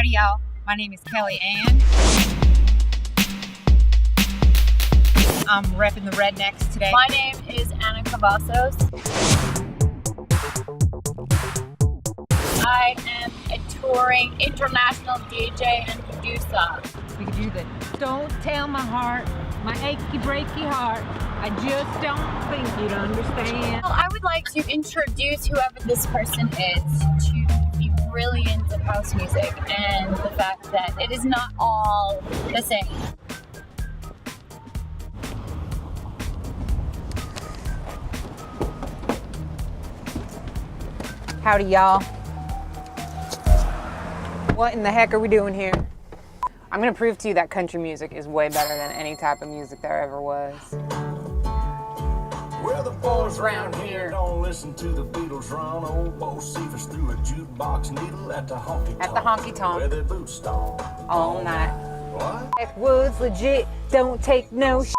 Howdy, y'all. My name is Kelly Ann. I'm repping the Rednecks today. My name is Anna Cavazos. I am a touring international DJ and producer. We could do the don't tell my heart, my achy breaky heart. I just don't think you'd understand. Well, I would like to introduce whoever this person is to the brilliance of house music and the fact that it is not all the same. Howdy, y'all. What in the heck are we doing here? I'm gonna prove to you that country music is way better than any type of music there ever was. Well, the boys around here don't listen to the Beatles run. Old Bo Cephas through a jukebox needle at the honky-tonk. At the honky-tonk. Where their boots stomp All night. What? Backwoods legit, don't take no shit.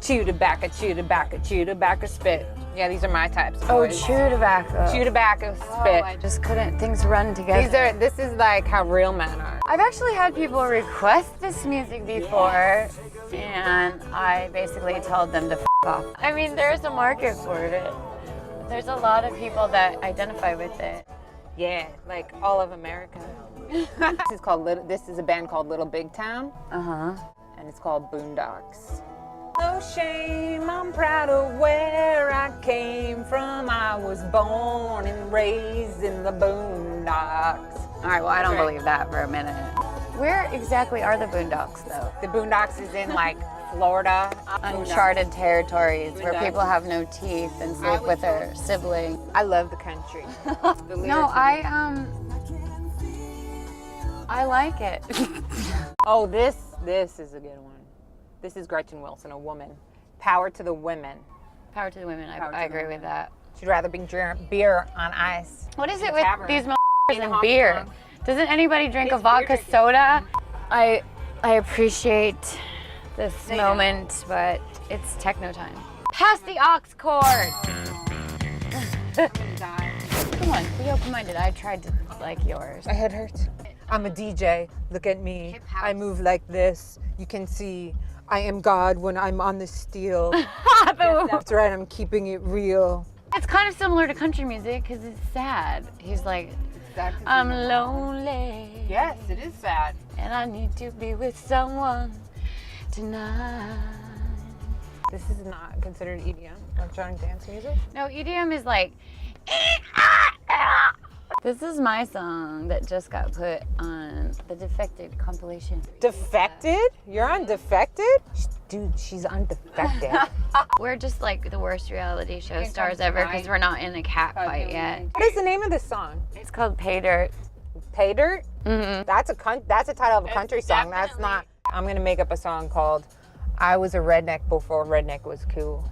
Chew tobacco, chew tobacco, chew tobacco, spit. Yeah, these are my types. Oh, boys. chew tobacco. Chew tobacco, spit. I just couldn't, things run together. This is like how real men are. I've actually had people request this music before, and I basically told them to f off. I mean, there's a market for it. There's a lot of people that identify with it. Yeah, like all of America. This is a band called Little Big Town. And it's called Boondocks. No shame, I'm proud of where I came from. I was born and raised in the Boondocks. All right, well, I don't believe that for a minute. Where exactly are the Boondocks, though? The Boondocks is in like Florida. Uncharted territories where Boondocks. people have no teeth and sleep with their sibling. I love the country. The No, lyrics are- I like it. Oh, this is a good one. This is Gretchen Wilson, a woman. Power to the women. Power to the women. Power to I the agree women. with that. She'd rather drink beer on ice. What is in it a with tavern. these In motherfuckers a and honky beer? tonk. Doesn't anybody drink a It's beer vodka drinking. soda? I appreciate this moment, but it's techno time. Pass the aux cord. Come on, be open-minded. I tried to like yours. My head hurts. I'm a DJ. Look at me. Hip house. I move like this. You can see I am God when I'm on the steel. That's right. I'm keeping it real. It's kind of similar to country music because it's sad. He's like, I'm lonely. Yes, it is sad. And I need to be with someone tonight. This is not considered EDM, electronic dance music. No, EDM is like. This is my song that just got put on the Defected compilation. Defected? You're on Defected? Dude, she's on Defected. We're just like the worst reality show stars ever because we're not in a cat fight yet. What is the name of this song? It's called Pay Dirt. Pay Dirt? Mm-hmm. That's a title of a country song. That's not. I'm gonna make up a song called "I Was a Redneck Before Redneck Was Cool,"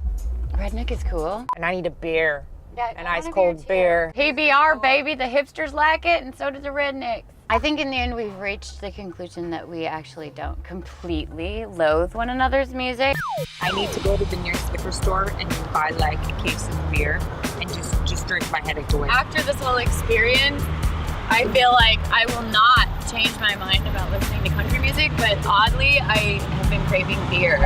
Redneck is cool. and I need a beer, Yeah, an ice cold beer. PBR, baby. The hipsters like it, and so do the rednecks. I think in the end we've reached the conclusion that we actually don't completely loathe one another's music. I need to go to the nearest liquor store and buy like a case of beer and just drink my headache away. After this whole experience, I feel like I will not change my mind about listening to country music, but oddly, I have been craving beer.